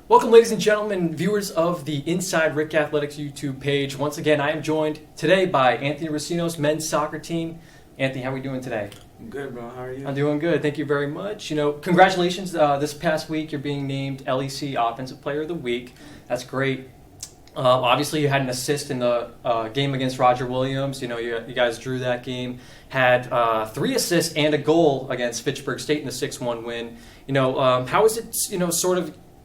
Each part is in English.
Welcome, ladies and gentlemen, viewers of the Inside RIC Athletics YouTube page. Once again, I am joined today by Anthony Recinos, men's soccer team. Anthony, how are we doing today? I'm good, bro. How are you? I'm doing good. Thank you very much. Congratulations. This past week, you're being named LEC Offensive Player of the Week. That's great. Obviously, you had an assist in the game against Roger Williams. You guys drew that game. Had 3 assists and a goal against Fitchburg State in the 6-1 win. How is it,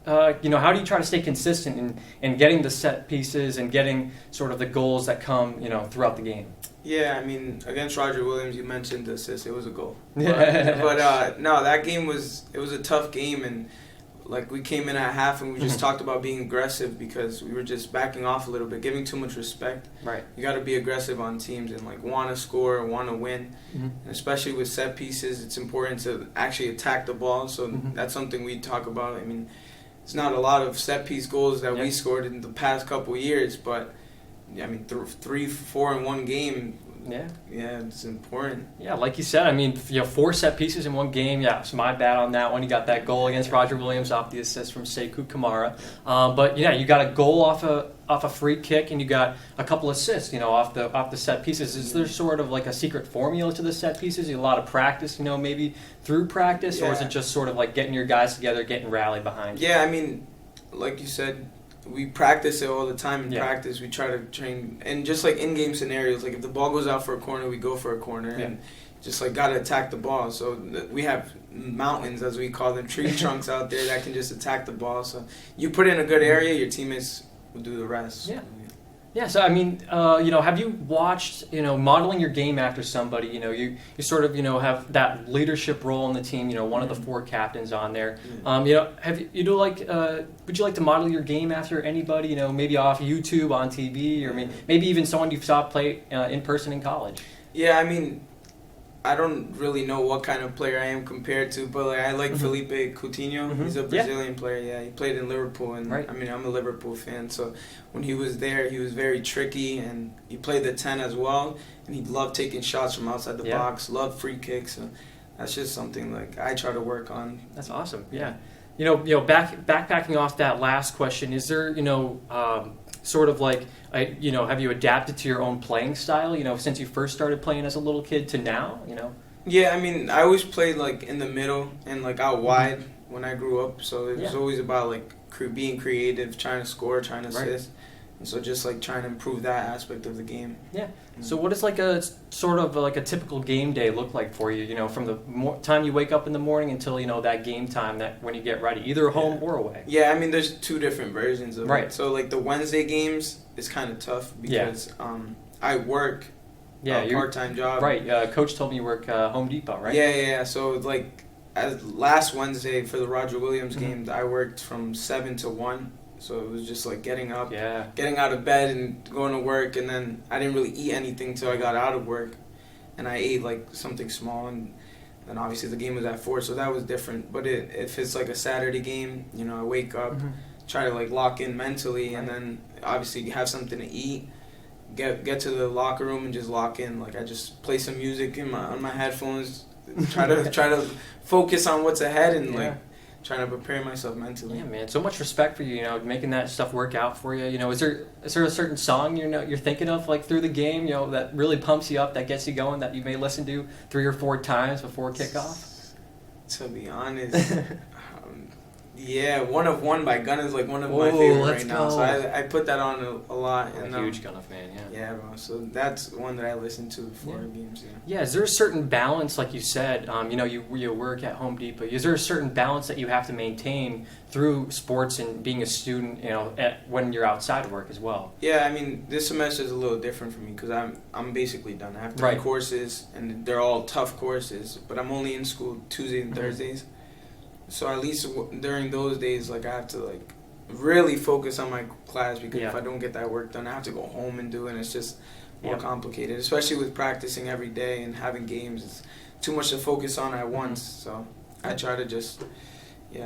how do you try to stay consistent in getting the set pieces and getting sort of the goals that come, throughout the game? Yeah, I mean, against Roger Williams, you mentioned the assist. It was a goal. Yeah. But no, that game was a tough game, and like we came in at half and we just talked about being aggressive because we were just backing off a little bit, giving too much respect. Right. You got to be aggressive on teams and like want to score, want to win, Mm-hmm. and especially with set pieces, it's important to actually attack the ball. So that's something we talk about. I mean, it's not a lot of set piece goals that we scored in the past couple of years, but I mean, 3, 4 in one game. Yeah, it's important. Yeah, like you said, I mean, 4 set pieces in one game. Yeah, it's my bad on that one. You got that goal against Roger Williams off the assist from Sekou Kamara. But yeah, you got a goal off a free kick, and you got a couple assists, off the set pieces. Is there sort of like a secret formula to the set pieces? A lot of practice, maybe through practice, or is it just sort of like getting your guys together, getting rallied behind? Yeah, I mean, like you said, we practice it all the time in practice. We try to train, and just like in-game scenarios, like if the ball goes out for a corner, we go for a corner, and just like gotta attack the ball. So we have mountains, as we call them, tree trunks out there that can just attack the ball. So you put it in a good area, your teammates will do the rest. Yeah. Yeah, so I mean, have you watched, modeling your game after somebody, you sort of, have that leadership role in the team, one of the 4 captains on there. Would you like to model your game after anybody, maybe off YouTube, on TV, or maybe even someone you saw play in person in college? Yeah, I mean, I don't really know what kind of player I am compared to, but like I like Felipe Coutinho. He's a Brazilian player. Yeah, he played in Liverpool, and I mean, I'm a Liverpool fan. So when he was there, he was very tricky, and he played the 10 as well. And he loved taking shots from outside the box, loved free kicks. So that's just something like I try to work on. That's awesome. Yeah, backpacking off that last question, is there sort of like, have you adapted to your own playing style, since you first started playing as a little kid to now, Yeah, I mean, I always played like in the middle and like out wide when I grew up. So it was always about like being creative, trying to score, trying to assist. And so just like trying to improve that aspect of the game. Yeah. So what does like a sort of like a typical game day look like for you, from the time you wake up in the morning until, that game time, that when you get ready, either home or away? Yeah, I mean, there's 2 different versions of it. So like the Wednesday games is kind of tough because I work a part-time job. Right. Coach told me you work Home Depot, right? Yeah. So like as last Wednesday for the Roger Williams game, I worked from 7 to 1. So it was just like getting up, getting out of bed and going to work, and then I didn't really eat anything till I got out of work, and I ate like something small, and then obviously the game was at 4, so that was different. But if it's like a Saturday game, I wake up, try to like lock in mentally, and then obviously have something to eat, get to the locker room and just lock in. Like I just play some music on my headphones, try to focus on what's ahead and like. Trying to prepare myself mentally. Yeah, man. So much respect for you. Making that stuff work out for you. Is there a certain song you're thinking of like through the game? That really pumps you up, that gets you going, that you may listen to 3 or 4 times before kickoff. To be honest, One of One by Gunna is like one of my favorites right now. So I put that on a lot. I'm a huge Gunna fan. Yeah, bro. So that's one that I listen to before games. Yeah. Is there a certain balance, like you said? You work at Home Depot. Is there a certain balance that you have to maintain through sports and being a student? When you're outside of work as well. Yeah, I mean, this semester is a little different for me because I'm basically done. I have 3 courses, and they're all tough courses. But I'm only in school Tuesdays and Thursdays. So at least during those days, like I have to like really focus on my class because if I don't get that work done, I have to go home and do it. And it's just more complicated, especially with practicing every day and having games. It's too much to focus on at once. So I try to just,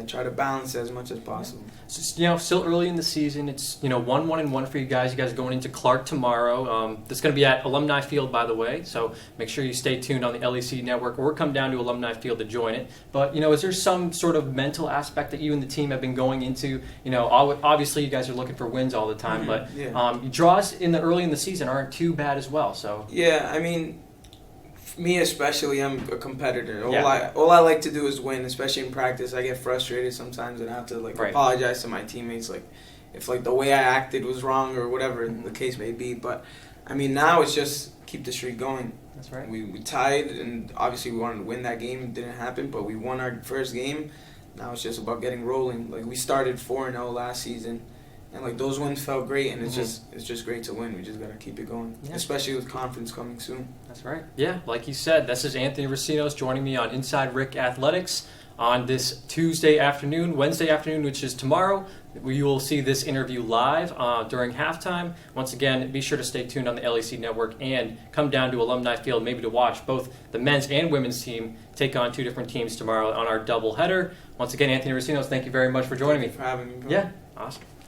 try to balance it as much as possible. It's just, still early in the season. It's 1-1-1 for you guys. You guys are going into Clark tomorrow. That's going to be at Alumni Field, by the way. So make sure you stay tuned on the LEC network or come down to Alumni Field to join it. But is there some sort of mental aspect that you and the team have been going into? Obviously you guys are looking for wins all the time, but draws early in the season aren't too bad as well. So yeah, I mean, me especially, I'm a competitor. All I like to do is win, especially in practice. I get frustrated sometimes and I have to apologize to my teammates, if the way I acted was wrong or whatever the case may be. But I mean, now it's just keep the streak going. That's right. We tied, and obviously we wanted to win that game. It didn't happen, but we won our first game. Now it's just about getting rolling. We started 4-0 last season. And those wins felt great, and it's just great to win. We just gotta keep it going, especially with conference coming soon. That's right. Yeah, like you said, this is Anthony Recinos joining me on Inside RIC Athletics on this Wednesday afternoon, which is tomorrow. You will see this interview live during halftime. Once again, be sure to stay tuned on the LEC network and come down to Alumni Field maybe to watch both the men's and women's team take on two different teams tomorrow on our doubleheader. Once again, Anthony Recinos, thank you very much for joining me. Thank you for having me, bro. Yeah, awesome.